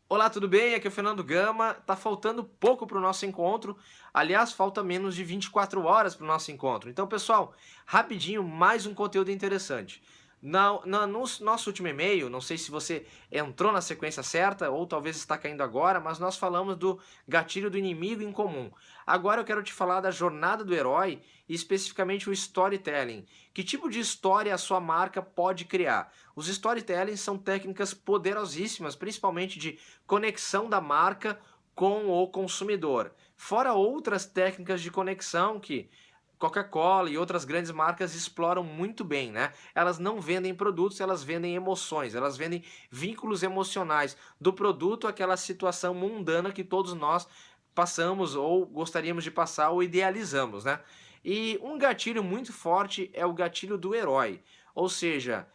Olá, tudo bem? Aqui é o Fernando Gama. Tá faltando pouco para o nosso encontro. Aliás, falta menos de 24 horas para o nosso encontro. Então, pessoal, rapidinho, mais um conteúdo interessante. No nosso último e-mail, não sei se você entrou na sequência certa ou talvez está caindo agora, mas nós falamos do gatilho do inimigo em comum. Agora eu quero te falar da jornada do herói e especificamente o storytelling. Que tipo de história a sua marca pode criar? Os storytelling são técnicas poderosíssimas, principalmente de conexão da marca com o consumidor. Fora outras técnicas de conexão que Coca-Cola e outras grandes marcas exploram muito bem, né? Elas não vendem produtos, elas vendem emoções, elas vendem vínculos emocionais do produto àquela situação mundana que todos nós passamos ou gostaríamos de passar ou idealizamos, né? E um gatilho muito forte é o gatilho do herói, ou seja,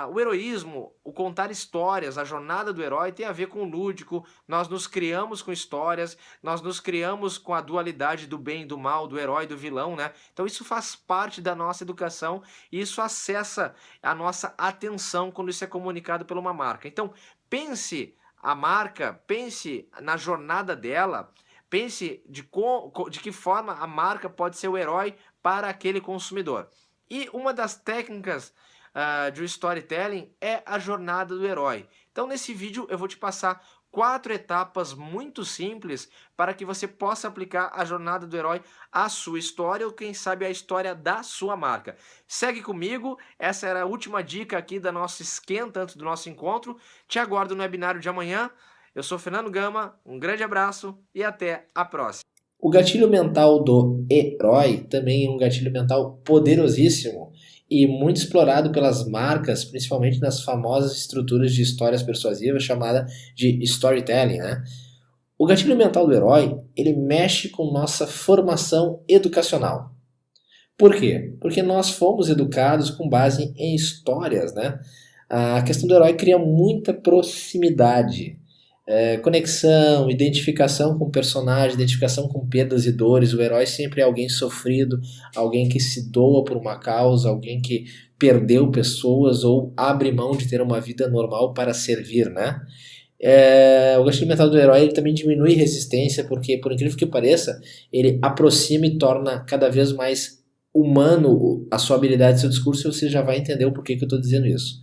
o heroísmo, o contar histórias, a jornada do herói tem a ver com o lúdico, nós nos criamos com histórias, nós nos criamos com a dualidade do bem e do mal, do herói e do vilão, né? Então isso faz parte da nossa educação e isso acessa a nossa atenção quando isso é comunicado por uma marca. Então pense a marca, pense na jornada dela, pense de que forma a marca pode ser o herói para aquele consumidor. E uma das técnicas de storytelling é a jornada do herói. Então, nesse vídeo, eu vou te passar 4 etapas muito simples para que você possa aplicar a jornada do herói à sua história ou, quem sabe, à história da sua marca. Segue comigo, essa era a última dica aqui da nossa esquenta antes do nosso encontro. Te aguardo no webinário de amanhã. Eu sou Fernando Gama, um grande abraço e até a próxima. O gatilho mental do herói também é um gatilho mental poderosíssimo e muito explorado pelas marcas, principalmente nas famosas estruturas de histórias persuasivas chamada de storytelling, né? O gatilho mental do herói, ele mexe com nossa formação educacional. Por quê? Porque nós fomos educados com base em histórias, né? A questão do herói cria muita proximidade, conexão, identificação com o personagem, identificação com perdas e dores. O herói sempre é alguém sofrido, alguém que se doa por uma causa, alguém que perdeu pessoas ou abre mão de ter uma vida normal para servir, né? O gatilho mental do herói ele também diminui resistência, porque, por incrível que pareça, ele aproxima e torna cada vez mais humano a sua habilidade, seu discurso, e você já vai entender o porquê que eu estou dizendo isso.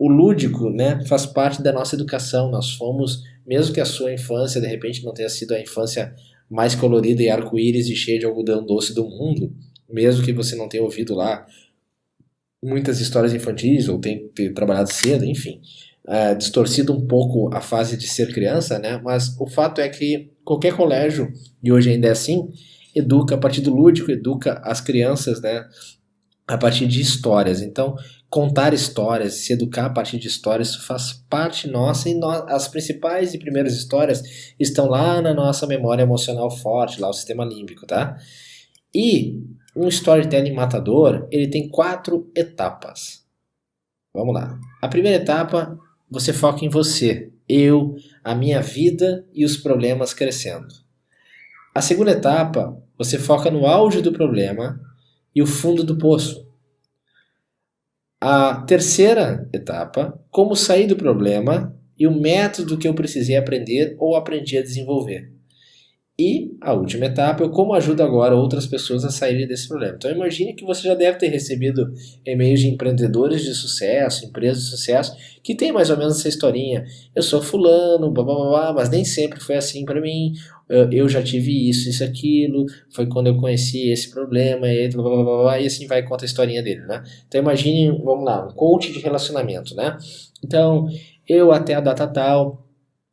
O lúdico, né, faz parte da nossa educação. Nós fomos, mesmo que a sua infância de repente não tenha sido a infância mais colorida e arco-íris e cheia de algodão doce do mundo, mesmo que você não tenha ouvido lá muitas histórias infantis ou tenha trabalhado cedo, enfim, distorcido um pouco a fase de ser criança, né? Mas o fato é que qualquer colégio, e hoje ainda é assim, educa a partir do lúdico, educa as crianças, né, a partir de histórias. Então, contar histórias, se educar a partir de histórias, isso faz parte nossa e as principais e primeiras histórias estão lá na nossa memória emocional forte, lá o sistema límbico, tá? E um storytelling matador, ele tem 4 etapas. Vamos lá. A primeira etapa, você foca em você, eu, a minha vida e os problemas crescendo. A segunda etapa, você foca no auge do problema e o fundo do poço. A terceira etapa, como sair do problema e o método que eu precisei aprender ou aprendi a desenvolver. E a última etapa é como ajuda agora outras pessoas a saírem desse problema. Então imagine que você já deve ter recebido e-mails de empreendedores de sucesso, empresas de sucesso, que tem mais ou menos essa historinha. Eu sou fulano, blá, blá, blá, mas nem sempre foi assim para mim. Eu já tive isso, aquilo. Foi quando eu conheci esse problema, e blá, blá, blá, blá, e assim vai conta a historinha dele, né? Então imagine, vamos lá, um coach de relacionamento, né? Então, eu até a data tal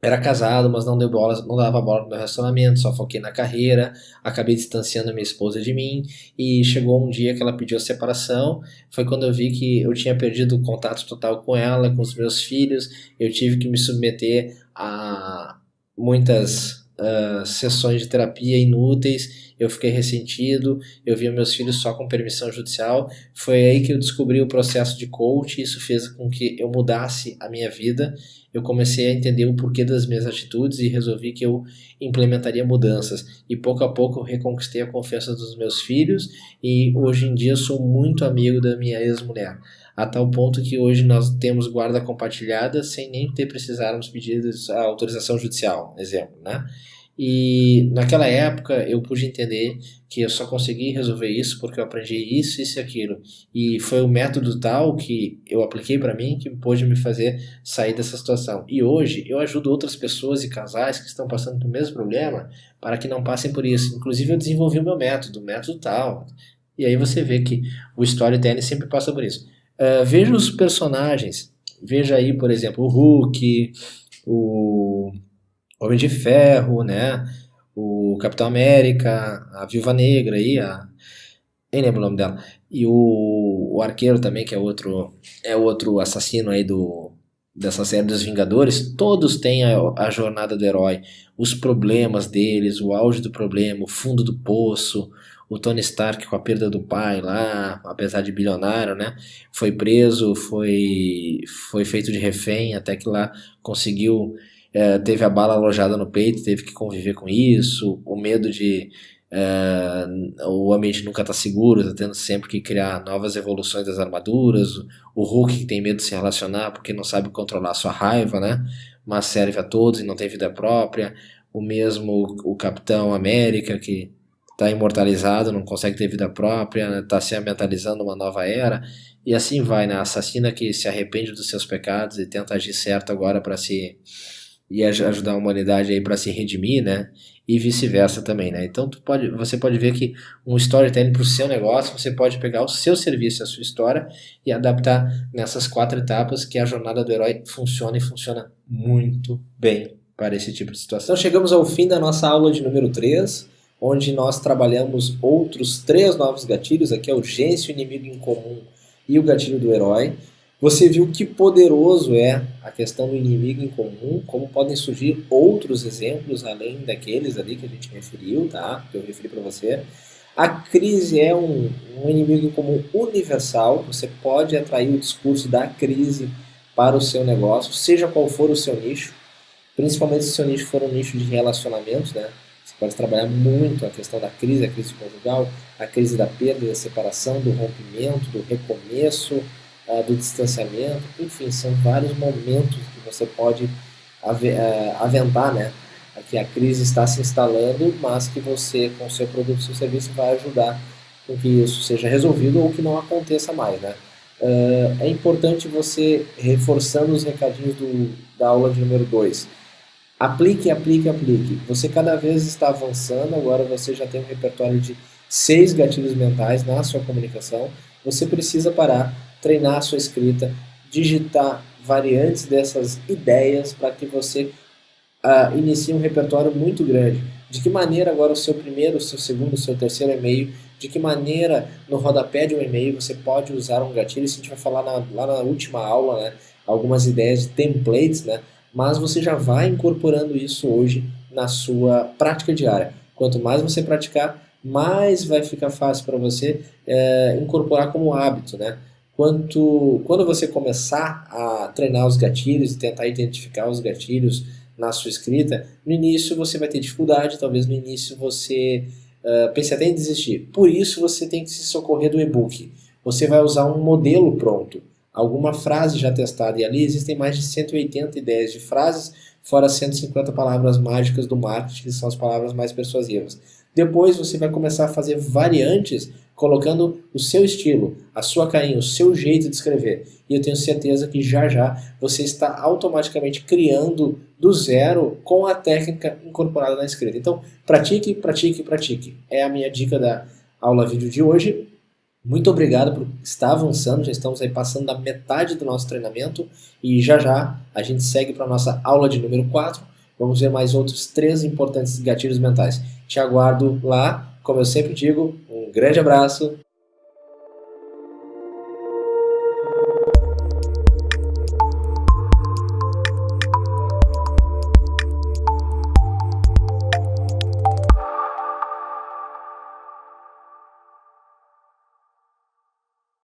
era casado, mas não deu bola, não dava bola no meu relacionamento, só foquei na carreira, acabei distanciando minha esposa de mim e chegou um dia que ela pediu a separação. Foi quando eu vi que eu tinha perdido o contato total com ela, com os meus filhos. Eu tive que me submeter a muitas sessões de terapia inúteis. Eu fiquei ressentido, eu via meus filhos só com permissão judicial. Foi aí que eu descobri o processo de coach. Isso fez com que eu mudasse a minha vida. Eu comecei a entender o porquê das minhas atitudes e resolvi que eu implementaria mudanças. E pouco a pouco eu reconquistei a confiança dos meus filhos e hoje em dia sou muito amigo da minha ex-mulher. a tal ponto que hoje nós temos guarda compartilhada sem nem precisarmos pedir a autorização judicial, exemplo, né? E naquela época eu pude entender que eu só consegui resolver isso porque eu aprendi isso, isso e aquilo. E foi o método tal que eu apliquei para mim que pôde me fazer sair dessa situação. E hoje eu ajudo outras pessoas e casais que estão passando pelo mesmo problema para que não passem por isso. Inclusive eu desenvolvi o meu método, o método tal. E aí você vê que o storytelling sempre passa por isso. Veja os personagens. Veja aí, por exemplo, o Hulk, o Homem de Ferro, né? O Capitão América, a Viúva Negra aí, nem lembro o nome dela. E o Arqueiro também, que é outro assassino aí dessa série dos Vingadores. Todos têm a jornada do herói, os problemas deles, o auge do problema, o fundo do poço. O Tony Stark com a perda do pai lá, apesar de bilionário, né? Foi preso, foi feito de refém, até que lá conseguiu, teve a bala alojada no peito, teve que conviver com isso, o medo de o ambiente nunca tá seguro, tá tendo sempre que criar novas evoluções das armaduras, o Hulk que tem medo de se relacionar porque não sabe controlar a sua raiva, né? Mas serve a todos e não tem vida própria, o mesmo o Capitão América que está imortalizado, não consegue ter vida própria, está se mentalizando uma nova era, e assim vai, né? A assassina que se arrepende dos seus pecados e tenta agir certo agora para ajudar a humanidade aí para se redimir, né? E vice-versa também, né? Então você pode ver que um storytelling para o seu negócio, você pode pegar o seu serviço, a sua história e adaptar nessas 4 etapas que a jornada do herói funciona e funciona muito bem para esse tipo de situação. Então chegamos ao fim da nossa aula de número 3, onde nós trabalhamos outros 3 novos gatilhos, aqui é a urgência, o inimigo em comum e o gatilho do herói. Você viu que poderoso é a questão do inimigo em comum, como podem surgir outros exemplos além daqueles ali que a gente referiu, tá? Que eu referi para você. A crise é um inimigo em comum universal, você pode atrair o discurso da crise para o seu negócio, seja qual for o seu nicho, principalmente se o seu nicho for um nicho de relacionamentos, né? Você pode trabalhar muito a questão da crise, a crise conjugal, a crise da perda, da separação, do rompimento, do recomeço, do distanciamento, enfim, são vários momentos que você pode aventar, né? Que a crise está se instalando, mas que você, com o seu produto, seu serviço, vai ajudar com que isso seja resolvido ou que não aconteça mais, né? É importante você, reforçando os recadinhos da aula de número 2, aplique, aplique, aplique. Você cada vez está avançando, agora você já tem um repertório de 6 gatilhos mentais na sua comunicação. Você precisa parar, treinar a sua escrita, digitar variantes dessas ideias para que você inicie um repertório muito grande. De que maneira agora o seu primeiro, o seu segundo, o seu terceiro e-mail, de que maneira no rodapé de um e-mail você pode usar um gatilho. Isso a gente vai falar lá na última aula, né? Algumas ideias de templates, né? Mas você já vai incorporando isso hoje na sua prática diária. Quanto mais você praticar, mais vai ficar fácil para você incorporar como hábito, né? Quando você começar a treinar os gatilhos e tentar identificar os gatilhos na sua escrita, no início você vai ter dificuldade, talvez no início você pense até em desistir. Por isso você tem que se socorrer do e-book. Você vai usar um modelo pronto, alguma frase já testada, e ali existem mais de 180 ideias de frases, fora 150 palavras mágicas do marketing, que são as palavras mais persuasivas. Depois você vai começar a fazer variantes, colocando o seu estilo, a sua carinha, o seu jeito de escrever. E eu tenho certeza que já já você está automaticamente criando do zero com a técnica incorporada na escrita. Então, pratique, pratique, pratique. É a minha dica da aula vídeo de hoje. Muito obrigado por estar avançando, já estamos aí passando da metade do nosso treinamento e já já a gente segue para a nossa aula de número 4. Vamos ver mais outros 3 importantes gatilhos mentais. Te aguardo lá, como eu sempre digo, um grande abraço